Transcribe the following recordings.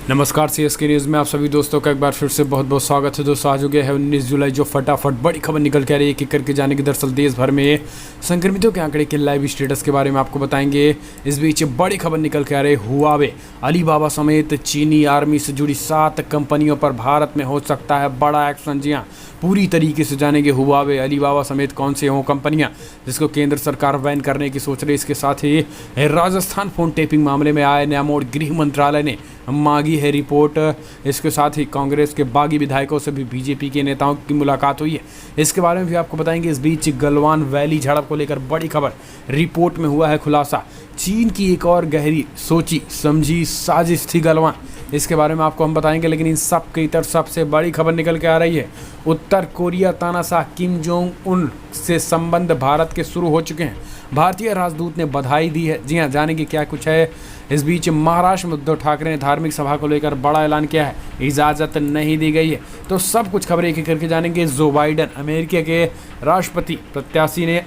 नमस्कार CSK news में आप सभी दोस्तों का एक बार फिर से बहुत बहुत स्वागत है। दोस्तों आज हो गया है 19 जुलाई, जो फटाफट बड़ी खबर निकल के आ रही है एक करके जाने की। दरअसल देश भर में संक्रमितों के आंकड़े के लाइव स्टेटस के बारे में आपको बताएंगे। इस बीच बड़ी खबर निकल के आ रही है हुआवे, अलीबाबा समेत चीनी आर्मी से जुड़ी 7 कंपनियों पर भारत में हो सकता है बड़ा एक्शन। जी हाँ, पूरी तरीके से जानेंगे हुआवे, अलीबाबा समेत कौन सी हों कंपनियां जिसको केंद्र सरकार बैन करने की सोच रही है। इसके साथ ही राजस्थान फोन टेपिंग मामले में आए नया मोड़, गृह मंत्रालय ने मांगी है रिपोर्ट। इसके साथ ही कांग्रेस के बागी विधायकों से भी बीजेपी के नेताओं की मुलाकात हुई है, इसके बारे में भी आपको बताएंगे। इस बीच गलवान वैली झड़प को लेकर बड़ी खबर, रिपोर्ट में हुआ है खुलासा। चीन की एक और गहरी सोची समझी साजिश थी गलवान, इसके बारे में आपको हम बताएंगे। लेकिन इन सब की तरफ सबसे बड़ी खबर निकल के आ रही है, उत्तर कोरिया तानाशाह किम जोंग उन से संबंध भारत के शुरू हो चुके हैं। भारतीय राजदूत ने बधाई दी है। जी हाँ, जानेंगे क्या कुछ है। इस बीच महाराष्ट्र में उद्धव ठाकरे ने धार्मिक सभा को लेकर बड़ा ऐलान किया है, इजाज़त नहीं दी गई है। तो सब कुछ खबरें एक एक करके जानेंगे। जो बाइडन अमेरिका के राष्ट्रपति प्रत्याशी ने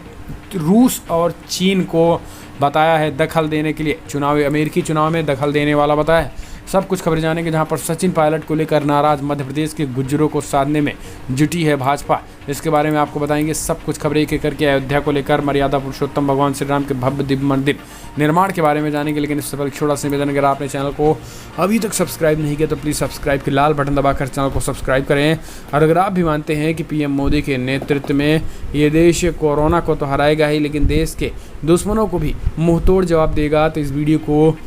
रूस और चीन को बताया है दखल देने के लिए, अमेरिकी चुनाव में दखल देने वाला बताया है। सब कुछ खबरें जानेंगे। जहां पर सचिन पायलट को लेकर नाराज मध्य प्रदेश के गुज्जरों को साधने में जुटी है भाजपा, इसके बारे में आपको बताएंगे। सब कुछ खबरें एक एक करके अयोध्या को लेकर मर्यादा पुरुषोत्तम भगवान श्री राम के भव्य दिव्य मंदिर निर्माण के बारे में जानेंगे। लेकिन इससे पहले छोटा सा निवेदन, अगर आपने चैनल को अभी तक सब्सक्राइब नहीं किया तो प्लीज़ सब्सक्राइब के लाल बटन दबाकर चैनल को सब्सक्राइब करें। और अगर आप भी मानते हैं कि पीएम मोदी के नेतृत्व में ये देश कोरोना को तो हराएगा ही, लेकिन देश के दुश्मनों को भी मुंहतोड़ जवाब देगा, तो इस वीडियो को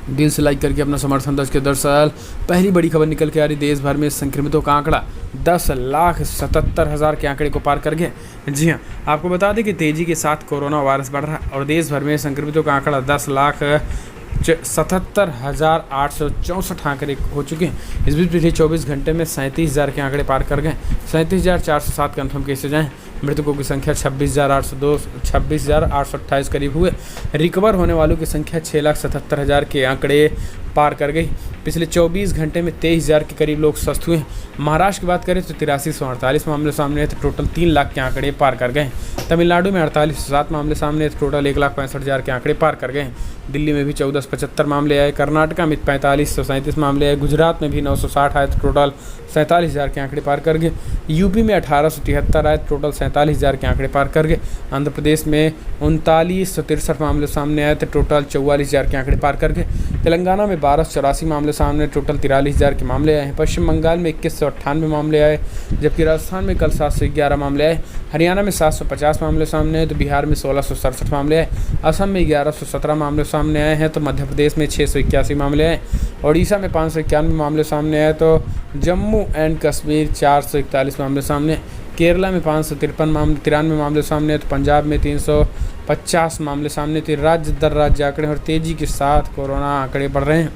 दिल से लाइक करके अपना समर्थन दर्ज के। दरअसल पहली बड़ी खबर निकल के आ रही, देश भर में संक्रमितों का आंकड़ा 10,77,000 के आंकड़े को पार कर गए। जी हाँ, आपको बता दें कि तेजी के साथ कोरोना वायरस बढ़ रहा है और देश भर में संक्रमितों का आंकड़ा 10,77,864 आंकड़े हो चुके हैं। इस बीच पिछले 24 घंटे में 37,000 के आंकड़े पार कर गए। 37,407 कन्फर्म केसेज हैं। मृतकों की संख्या 26,828 करीब हुए। रिकवर होने वालों की संख्या 6,77,000 के आंकड़े पार कर गई। पिछले 24 घंटे में 23,000 के करीब लोग स्वस्थ हुए। महाराष्ट्र की बात करें तो 8348 मामले सामने आए तो टोटल 3 लाख के आंकड़े पार कर गए। तमिलनाडु में 4807 मामले सामने आए तो टोटल 1,65,000 के आंकड़े पार कर गए। दिल्ली में भी 1475 मामले आए। कर्नाटका में 4537 मामले आए। गुजरात में भी 960 आए तो टोटल 47,000 के आंकड़े पार कर गए। यूपी में 1873 आए तो टोटल 47,000 के आंकड़े पार कर गए। आंध्र प्रदेश में 3963 मामले सामने आए तो टोटल 44,000 के आंकड़े पार कर गए। तेलंगाना में 1284 मामले सामने, टोटल 43,000 के मामले आए हैं। पश्चिम बंगाल में 2198 मामले आए, जबकि राजस्थान में कल 711 मामले आए। हरियाणा में 750 मामले सामने आए तो बिहार में 1667 मामले आए। असम में 1117 मामले सामने आए हैं तो मध्य प्रदेश में 681 मामले आए। ओडिशा में 591 मामले सामने आए तो जम्मू एंड कश्मीर 441 मामले सामने। केरला में 593 मामले सामने तो पंजाब में 350 मामले सामने थे। राज्य दर राज्य आंकड़े और तेजी के साथ कोरोना आंकड़े बढ़ रहे हैं।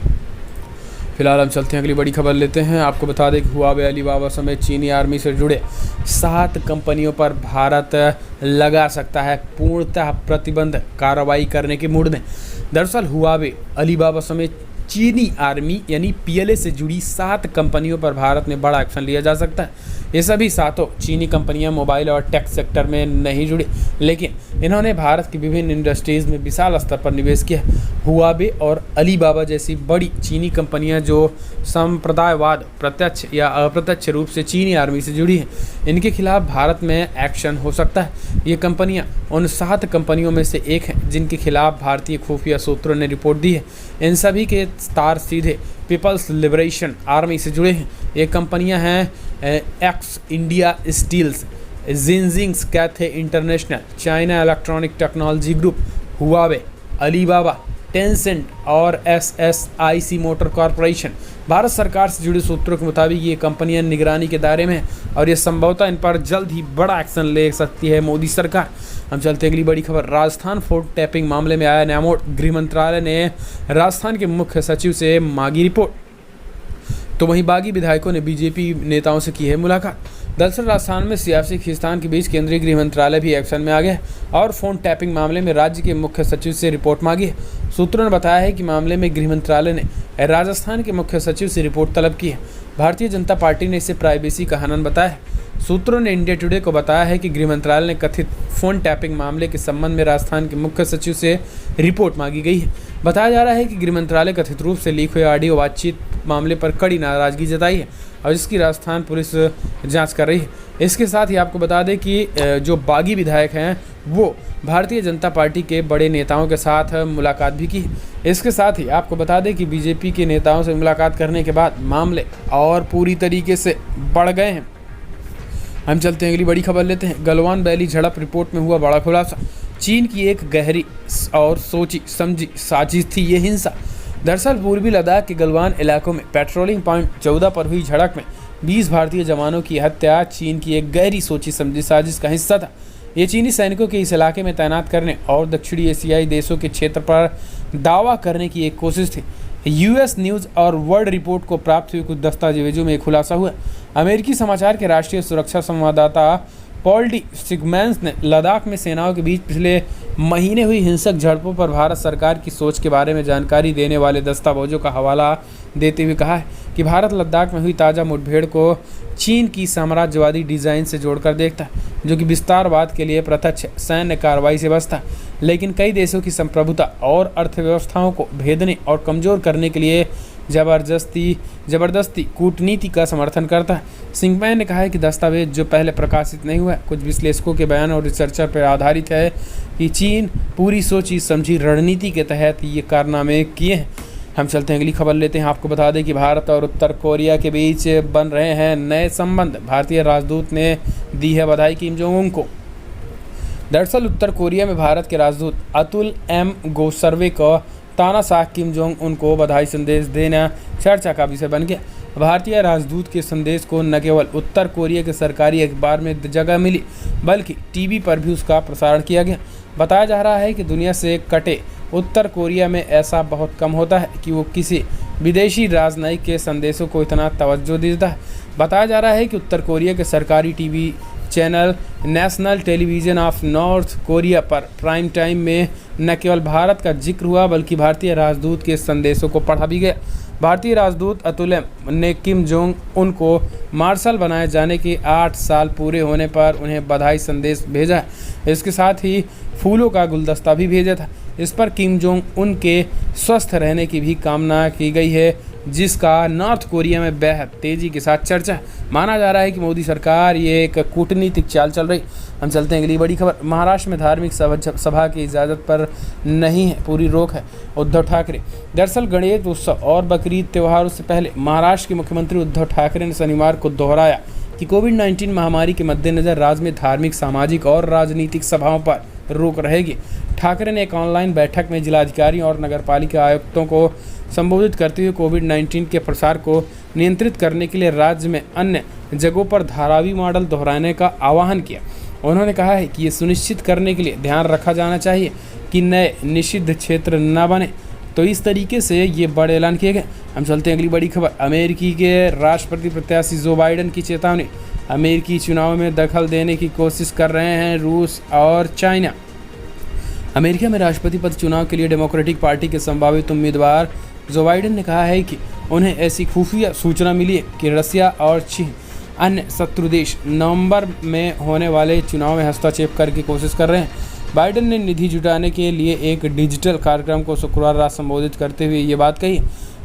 फिलहाल हम चलते हैं अगली बड़ी खबर लेते हैं। आपको बता दें कि हुआवे, अलीबाबा समेत चीनी आर्मी से जुड़े 7 कंपनियों पर भारत लगा सकता है पूर्णतः प्रतिबंध कार्रवाई करने के मूड में। दरअसल हुआवे, अलीबाबा समेत चीनी आर्मी यानी पीएलए से जुड़ी 7 कंपनियों पर भारत में बड़ा एक्शन लिया जा सकता है। ये सभी 7 चीनी कंपनियां मोबाइल और टेक सेक्टर में नहीं जुड़ी, लेकिन इन्होंने भारत की विभिन्न इंडस्ट्रीज़ में विशाल स्तर पर निवेश किया। हुआवे और अलीबाबा जैसी बड़ी चीनी कंपनियां जो संप्रदायवाद प्रत्यक्ष या अप्रत्यक्ष रूप से चीनी आर्मी से जुड़ी हैं, इनके खिलाफ भारत में एक्शन हो सकता है। ये कंपनियां उन 7 कंपनियों में से एक हैं जिनके खिलाफ भारतीय खुफिया सूत्रों ने रिपोर्ट दी है। इन सभी के तार सीधे पीपल्स लिबरेशन आर्मी से जुड़े हैं। ये कंपनियां हैं Xindia steels, Xinxing Cathay international, China electronic technology group, Huawei, Alibaba, Tencent और SSIC मोटर कॉरपोरेशन। भारत सरकार से जुड़े सूत्रों के मुताबिक ये कंपनियां निगरानी के दायरे में हैं और ये संभवतः इन पर जल्द ही बड़ा एक्शन ले सकती है मोदी सरकार। हम चलते अगली बड़ी खबर, राजस्थान फोन टैपिंग मामले में आया नया मोड़, गृह मंत्रालय ने राजस्थान के मुख्य सचिव से मांगी रिपोर्ट। तो वहीं बागी विधायकों ने बीजेपी नेताओं से की है मुलाकात। दरअसल राजस्थान में सियासी खींचतान के बीच केंद्रीय गृह मंत्रालय भी एक्शन में आ गया और फोन टैपिंग मामले में राज्य के मुख्य सचिव से रिपोर्ट मांगी है। सूत्रों ने बताया है कि मामले में गृह मंत्रालय ने राजस्थान के मुख्य सचिव से रिपोर्ट तलब की है। भारतीय जनता पार्टी ने इसे प्राइवेसी का हनन बताया है। सूत्रों ने इंडिया टुडे को बताया है कि गृह मंत्रालय ने कथित फोन टैपिंग मामले के संबंध में राजस्थान के मुख्य सचिव से रिपोर्ट मांगी गई है। बताया जा रहा है कि गृह मंत्रालय कथित रूप से लीक हुए ऑडियो बातचीत मामले पर कड़ी नाराजगी जताई है और जिसकी राजस्थान पुलिस जांच कर रही है। इसके साथ ही आपको बता दें कि जो बागी विधायक हैं वो भारतीय जनता पार्टी के बड़े नेताओं के साथ मुलाकात भी की। इसके साथ ही आपको बता दें कि बीजेपी के नेताओं से मुलाकात करने के बाद मामले और पूरी तरीके से बढ़ गए हैं। हम चलते हैं अगली बड़ी खबर लेते हैं। गलवान वैली झड़प रिपोर्ट में हुआ बड़ा खुलासा। चीन की एक गहरी और सोची समझी साजिश थी ये हिंसा। दरअसल पूर्वी लद्दाख के गलवान इलाकों में पेट्रोलिंग पॉइंट 14 पर हुई झड़प में 20 भारतीय जवानों की हत्या चीन की एक गहरी सोची समझी साजिश का हिस्सा था। ये चीनी सैनिकों के इस इलाके में तैनात करने और दक्षिणी एशियाई देशों के क्षेत्र पर दावा करने की एक कोशिश थी। यूएस न्यूज़ और वर्ल्ड रिपोर्ट को प्राप्त हुए कुछ दस्तावेजों में खुलासा हुआ। अमेरिकी समाचार के राष्ट्रीय सुरक्षा संवाददाता पॉल डी सिगमैन्स ने लद्दाख में सेनाओं के बीच पिछले महीने हुई हिंसक झड़पों पर भारत सरकार की सोच के बारे में जानकारी देने वाले दस्तावेजों का हवाला देते हुए कहा है कि भारत लद्दाख में हुई ताज़ा मुठभेड़ को चीन की साम्राज्यवादी डिज़ाइन से जोड़कर देखता है, जो कि विस्तारवाद के लिए प्रत्यक्ष सैन्य कार्रवाई से बचता है, लेकिन कई देशों की संप्रभुता और अर्थव्यवस्थाओं को भेदने और कमज़ोर करने के लिए जबरदस्ती कूटनीति का समर्थन करता है। सिंगमैन ने कहा है कि दस्तावेज जो पहले प्रकाशित नहीं हुआ है, कुछ विश्लेषकों के बयान और रिसर्चर पर आधारित है कि चीन पूरी सोची समझी रणनीति के तहत ये कारनामे किए हैं। हम चलते हैं अगली खबर लेते हैं। आपको बता दें कि भारत और उत्तर कोरिया के बीच बन रहे हैं नए संबंध। भारतीय राजदूत ने दी है बधाई किम जोंग उन को। दरअसल उत्तर कोरिया में भारत के राजदूत अतुल एम गोसर्वे को तानाशाह किम जोंग उन को बधाई संदेश देना चर्चा का विषय बन गया। भारतीय राजदूत के संदेश को न केवल उत्तर कोरिया के सरकारी अखबार में जगह मिली, बल्कि टीवी पर भी उसका प्रसारण किया गया। बताया जा रहा है कि दुनिया से कटे उत्तर कोरिया में ऐसा बहुत कम होता है कि वो किसी विदेशी राजनयिक के संदेशों को इतना तवज्जो देता है। बताया जा रहा है कि उत्तर कोरिया के सरकारी TV channel national television of north Korea पर प्राइम टाइम में न केवल भारत का जिक्र हुआ, बल्कि भारतीय राजदूत के संदेशों को पढ़ा भी गया। भारतीय राजदूत अतुल ने किम जोंग उन को मार्शल बनाए जाने के 8 साल पूरे होने पर उन्हें बधाई संदेश भेजा है। इसके साथ ही फूलों का गुलदस्ता भी भेजा था। इस पर किम जोंग उन के स्वस्थ रहने की भी कामना की गई है, जिसका नॉर्थ कोरिया में बेहद तेज़ी के साथ चर्चा है। माना जा रहा है कि मोदी सरकार ये एक कूटनीतिक चाल चल रही। हम चलते हैं अगली बड़ी खबर। महाराष्ट्र में धार्मिक सभा की इजाज़त पर नहीं है, पूरी रोक है। उद्धव ठाकरे। दरअसल गणेश उत्सव और बकरीद त्योहारों से पहले महाराष्ट्र के मुख्यमंत्री उद्धव ठाकरे ने शनिवार को दोहराया कि कोविड-19 महामारी के मद्देनज़र राज्य में धार्मिक, सामाजिक और राजनीतिक सभाओं पर रोक रहेगी। ठाकरे ने एक ऑनलाइन बैठक में जिलाधिकारियों और नगरपालिका आयुक्तों को संबोधित करते हुए कोविड-19 के प्रसार को नियंत्रित करने के लिए राज्य में अन्य जगहों पर धारावी मॉडल दोहराने का आह्वान किया। उन्होंने कहा है कि ये सुनिश्चित करने के लिए ध्यान रखा जाना चाहिए कि नए निषिद्ध क्षेत्र न बने। तो इस तरीके से ये बड़े ऐलान किए गए। हम चलते हैं अगली बड़ी खबर। अमेरिकी के राष्ट्रपति प्रत्याशी जो बाइडेन की चेतावनी। अमेरिकी चुनाव में दखल देने की कोशिश कर रहे हैं रूस और चाइना। अमेरिका में राष्ट्रपति पद चुनाव के लिए डेमोक्रेटिक पार्टी के संभावित उम्मीदवार जो बाइडेन ने कहा है कि उन्हें ऐसी खुफिया सूचना मिली है कि रसिया और चीन अन्य शत्रु देश नवंबर में होने वाले चुनाव में हस्तक्षेप करने की कोशिश कर रहे हैं। बाइडेन ने निधि जुटाने के लिए एक डिजिटल कार्यक्रम को शुक्रवार रात संबोधित करते हुए ये बात कही।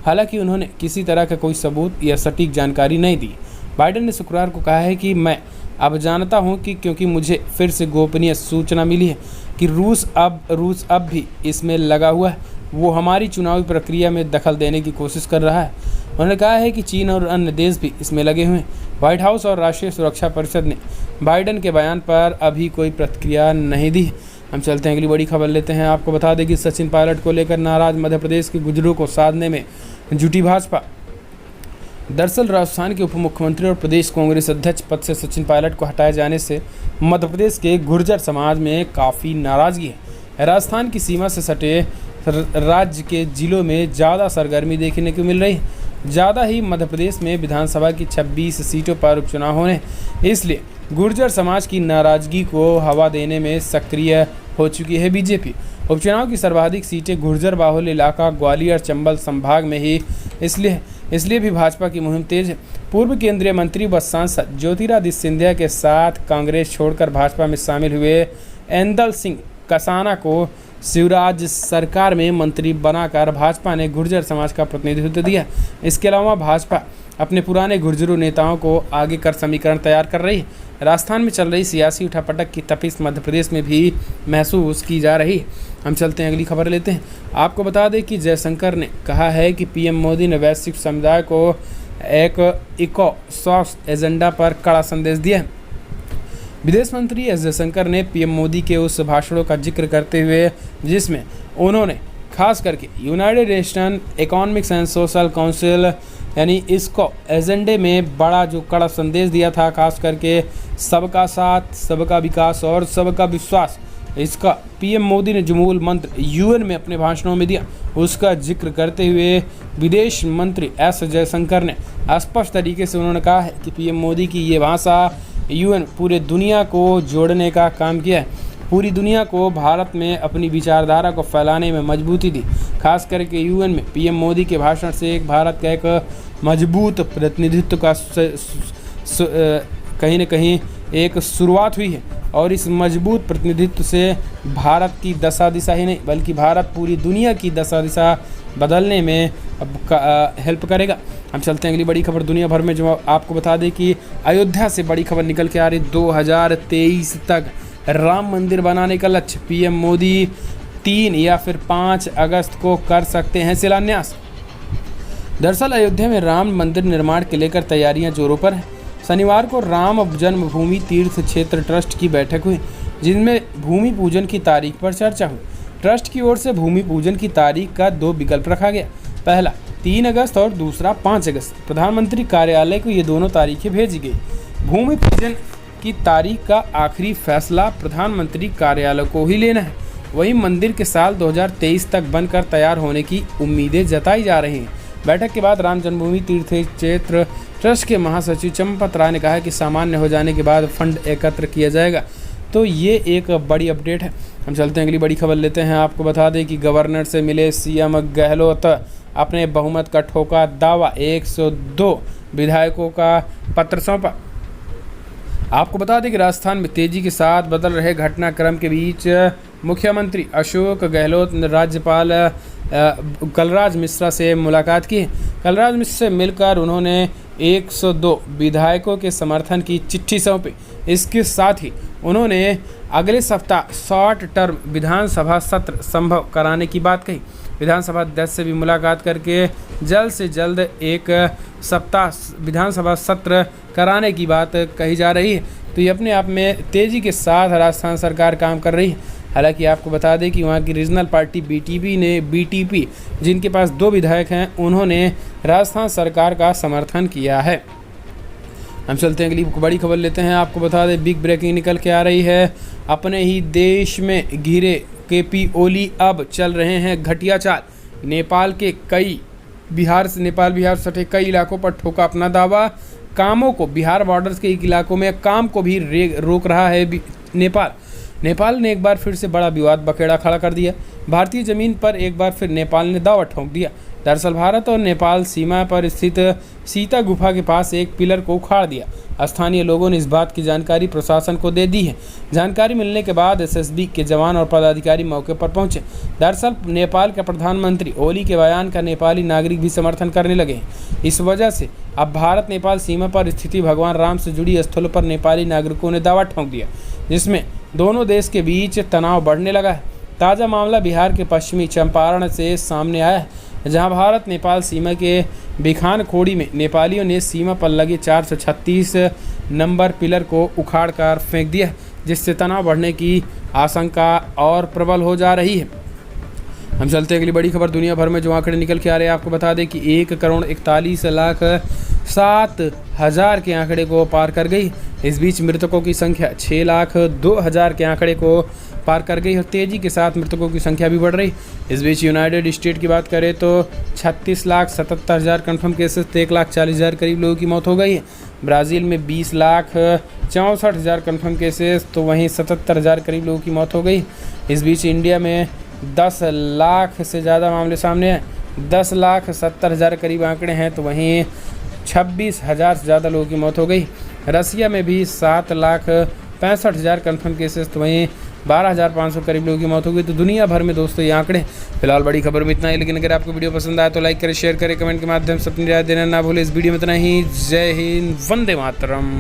हालांकि उन्होंने किसी तरह का कोई सबूत या सटीक जानकारी नहीं दी। बाइडेन ने शुक्रवार को कहा है कि मैं अब जानता हूं कि क्योंकि मुझे फिर से गोपनीय सूचना मिली है कि रूस अब भी इसमें लगा हुआ है, वो हमारी चुनावी प्रक्रिया में दखल देने की कोशिश कर रहा है। उन्होंने कहा है कि चीन और अन्य देश भी इसमें लगे हुए हैं। व्हाइट हाउस और राष्ट्रीय सुरक्षा परिषद ने बाइडेन के बयान पर अभी कोई प्रतिक्रिया नहीं दी। हम चलते हैं अगली बड़ी खबर लेते हैं। आपको बता दें कि सचिन पायलट को लेकर नाराज मध्य प्रदेश के गुर्जरों को साधने में जुटी भाजपा। दरअसल राजस्थान के उप मुख्यमंत्री और प्रदेश कांग्रेस अध्यक्ष पद से सचिन पायलट को हटाए जाने से मध्य प्रदेश के गुर्जर समाज में काफ़ी नाराज़गी है। राजस्थान की सीमा से सटे राज्य के जिलों में ज़्यादा सरगर्मी देखने को मिल रही है। ज़्यादा ही मध्य प्रदेश में विधानसभा की 26 सीटों पर उपचुनाव होने, इसलिए गुर्जर समाज की नाराज़गी को हवा देने में सक्रिय हो चुकी है बीजेपी। उपचुनाव की सर्वाधिक सीटें गुर्जर बाहुल्य इलाका ग्वालियर चंबल संभाग में ही, इसलिए भी भाजपा की मुहिम तेज है। पूर्व केंद्रीय मंत्री व सांसद ज्योतिरादित्य सिंधिया के साथ कांग्रेस छोड़कर भाजपा में शामिल हुए ऐंदल सिंह कसाना को शिवराज सरकार में मंत्री बनाकर भाजपा ने गुर्जर समाज का प्रतिनिधित्व दिया। इसके अलावा भाजपा अपने पुराने गुर्जरों नेताओं को आगे कर समीकरण तैयार कर रही है। राजस्थान में चल रही सियासी उठापटक की तपिश मध्य प्रदेश में भी महसूस की जा रही है। हम चलते हैं, अगली खबर लेते हैं। आपको बता दें कि जयशंकर ने कहा है कि पीएम मोदी ने वैश्विक समुदाय को एक इको सॉफ्ट एजेंडा पर कड़ा संदेश दिया है। विदेश मंत्री एस जयशंकर ने पीएम मोदी के उस भाषणों का जिक्र करते हुए जिसमें उन्होंने खास करके United nation economics and social council यानी इसको एजेंडे में बड़ा जो कड़ा संदेश दिया था, खास करके सबका साथ, सबका विकास और सबका विश्वास, इसका पीएम मोदी ने जो मूल मंत्र यूएन में अपने भाषणों में दिया उसका जिक्र करते हुए विदेश मंत्री एस जयशंकर ने स्पष्ट तरीके से उन्होंने कहा है कि पीएम मोदी की ये भाषा यूएन पूरे दुनिया को जोड़ने का काम किया है, पूरी दुनिया को भारत में अपनी विचारधारा को फैलाने में मजबूती दी। खास करके यूएन में पीएम मोदी के भाषण से एक भारत का एक मजबूत प्रतिनिधित्व का कहीं न कहीं एक शुरुआत हुई है और इस मजबूत प्रतिनिधित्व से भारत की दशा दिशा ही नहीं बल्कि भारत पूरी दुनिया की दशा दिशा बदलने में हेल्प करेगा। हम चलते हैं अगली बड़ी खबर दुनिया भर में, जो आपको बता दें कि अयोध्या से बड़ी खबर निकल के आ रही। 2023 तक राम मंदिर बनाने का लक्ष्य, पीएम मोदी 3 या फिर 5 अगस्त को कर सकते हैं शिलान्यास। दरअसल अयोध्या में राम मंदिर निर्माण के लेकर तैयारियां जोरों पर हैं। शनिवार को राम जन्मभूमि तीर्थ क्षेत्र ट्रस्ट की बैठक हुई जिनमें भूमि पूजन की तारीख पर चर्चा हुई। ट्रस्ट की ओर से भूमि पूजन की तारीख का 2 विकल्प रखा गया, पहला 3 अगस्त और दूसरा 5 अगस्त। प्रधानमंत्री कार्यालय को ये दोनों तारीखें भेजी गई। भूमि पूजन की तारीख का आखिरी फैसला प्रधानमंत्री कार्यालय को ही लेना है। वहीं मंदिर के साल 2023 तक बनकर तैयार होने की उम्मीदें जताई जा रही हैं। बैठक के बाद राम जन्मभूमि तीर्थ क्षेत्र ट्रस्ट के महासचिव चंपत राय ने कहा कि सामान्य हो जाने के बाद फंड एकत्र किया जाएगा। तो ये एक बड़ी अपडेट है। हम चलते हैं अगली बड़ी खबर लेते हैं। आपको बता दें कि गवर्नर से मिले सीएम गहलोत, अपने बहुमत का ठोका दावा, 102 विधायकों का पत्र सौंपा। आपको बता दें कि राजस्थान में तेजी के साथ बदल रहे घटनाक्रम के बीच मुख्यमंत्री अशोक गहलोत ने राज्यपाल कलराज मिश्रा से मुलाकात की। कलराज मिश्रा से मिलकर उन्होंने 102 विधायकों के समर्थन की चिट्ठी सौंपी। इसके साथ ही उन्होंने अगले सप्ताह शॉर्ट टर्म विधानसभा सत्र संभव कराने की बात कही। विधानसभा अध्यक्ष से भी मुलाकात करके जल्द से जल्द एक सप्ताह विधानसभा सत्र कराने की बात कही जा रही है। तो ये अपने आप में तेज़ी के साथ राजस्थान सरकार काम कर रही है। हालांकि आपको बता दें कि वहाँ की रीजनल पार्टी बीटीपी जिनके पास 2 विधायक हैं, उन्होंने राजस्थान सरकार का समर्थन किया है। हम चलते हैं अगली बड़ी खबर लेते हैं। आपको बता दें बिग ब्रेकिंग निकल के आ रही है। अपने ही देश में घिरे केपी ओली अब चल रहे हैं घटिया चाल। नेपाल बिहार सटे कई इलाकों पर ठोका अपना दावा। कामों को बिहार बॉर्डर्स के इलाकों में काम को भी रोक रहा है नेपाल ने एक बार फिर से बड़ा विवाद बखेड़ा खड़ा कर दिया। भारतीय जमीन पर एक बार फिर नेपाल ने दावा ठोक दिया। दरअसल भारत और नेपाल सीमा पर स्थित सीता गुफा के पास एक पिलर को उखाड़ दिया। स्थानीय लोगों ने इस बात की जानकारी प्रशासन को दे दी है। जानकारी मिलने के बाद एसएसबी के जवान और पदाधिकारी मौके पर पहुंचे। दरअसल नेपाल के प्रधानमंत्री ओली के बयान का नेपाली नागरिक भी समर्थन करने लगे हैं। इस वजह से अब भारत नेपाल सीमा पर स्थिति भगवान राम से जुड़ी स्थलों पर नेपाली नागरिकों ने दावा ठोक दिया, जिसमें दोनों देश के बीच तनाव बढ़ने लगा है। ताज़ा मामला बिहार के पश्चिमी चंपारण से सामने आया है, जहां भारत नेपाल सीमा के बिखान खोड़ी में नेपालियों ने सीमा पर लगे 436 नंबर पिलर को उखाड़ कर फेंक दिया, जिससे तनाव बढ़ने की आशंका और प्रबल हो जा रही है। हम चलते हैं अगली बड़ी खबर दुनिया भर में जो आंकड़े निकल के आ रहे हैं। आपको बता दें कि 1,41,07,000 के आंकड़े को पार कर गई। इस बीच मृतकों की संख्या 6,02,000 के आंकड़े को पार कर गई और तेज़ी के साथ मृतकों की संख्या भी बढ़ रही। इस बीच यूनाइटेड स्टेट की बात करें तो 36,77,000 कन्फर्म केसेस, 1,40,000 करीब लोगों की मौत हो गई है। ब्राज़ील में 20,64,000 कन्फर्म केसेस, तो वहीं 77,000 करीब लोगों की मौत हो गई। इस बीच इंडिया में 10 लाख से ज़्यादा मामले सामने हैं, 10,70,000 करीब आंकड़े हैं, तो वहीं 26,000 से ज़्यादा लोगों की मौत हो गई। रसिया में भी 7,65,000 कन्फर्म केसेस, तो वहीं 12,500 करीब लोगों की मौत हो गई। तो दुनिया भर में दोस्तों ये आंकड़े। फिलहाल बड़ी खबर में इतना ही, लेकिन अगर आपको वीडियो पसंद आया तो लाइक करें, शेयर करें, कमेंट के माध्यम से अपनी राय देना ना भूलें। इस वीडियो में इतना ही। जय हिंद, वंदे मातरम।